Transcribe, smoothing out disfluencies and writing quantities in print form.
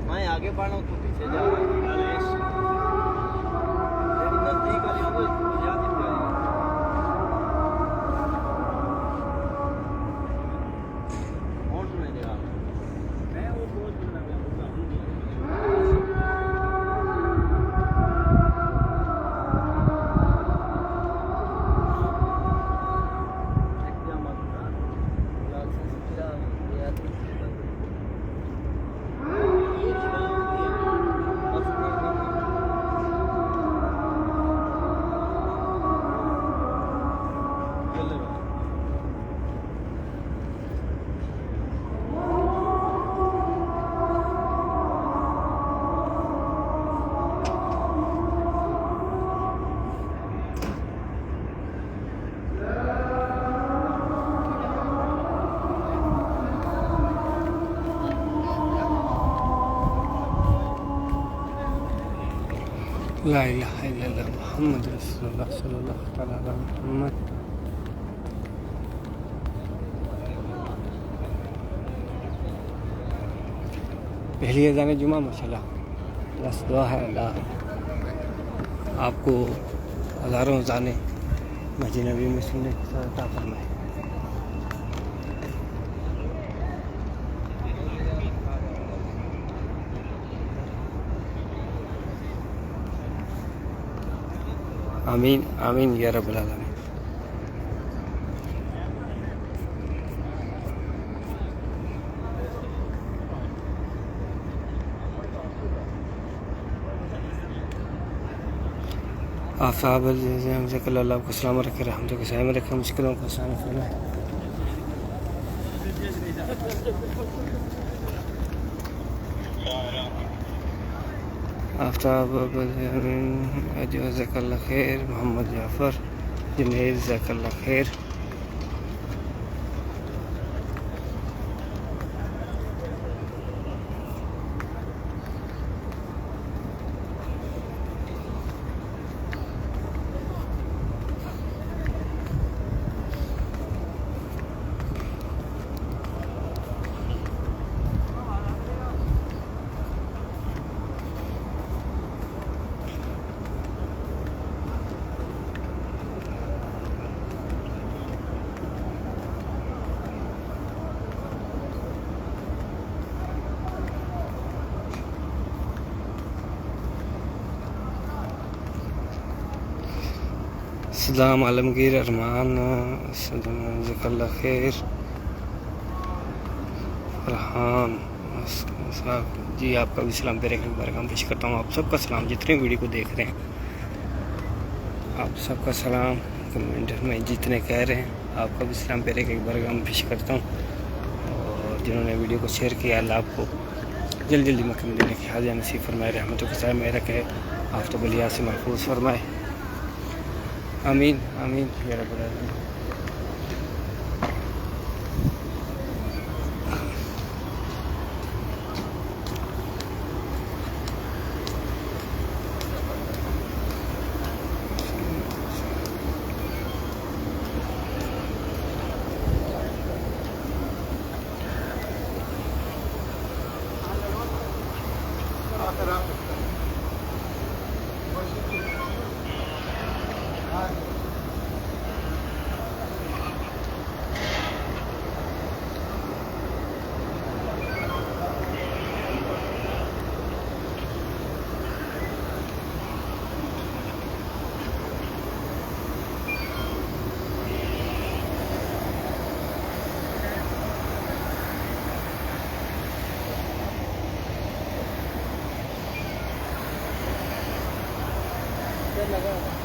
मैं आगे बढ़ रहा हूँ तो पीछे जा रहा है। नजदीक वाली हो तो याद नहीं आएगा। कौन सुनाई देगा? मैं वो बहुत सुन रहा ला इलाहा इल्लल्लाह मुहम्मद रसूलुल्लाह सल्लल्लाहु तआला अलैहि मुहम्मद। पहली अज़ान जुमा माशाल्लाह। बस दुआ है अल्लाह आपको हज़ारों अज़ानें मस्जिद नबी में सुनने की अता फरमाए। आमीन आमीन या रब्बल आलमीन। आप साहब हमसे कल अल्लाह को सलाम रखे, रहमत को सलाम रखे, मुश्किलों को आसान फरमाए। आफ्ताब जज़ाकल्लाह खैर, मोहम्मद जाफ़र जुनैद जज़ाकल्लाह खैर। सलाम आलमगीर अरमान जज़ाकल्लाह खैर। फरहान जी आपका भी सलाम पेरे बरकाम पेश करता हूँ। आप सबका सलाम जितने वीडियो को देख रहे हैं, आप सबका सलाम कमेंट में जितने कह रहे हैं आपका भी सलाम पेरे के बरकाम पेश करता हूँ। और जिन्होंने वीडियो को शेयर किया अल्लाह आपको जल्दी जल्दी मक्के मदीने की हाज़िर नसीब फरमाए, रहमतों के साथ में रखे, आफ्ताब बलिया से महफूज फरमाए। आमीन आमीन या रब्बल आलमीन। लगा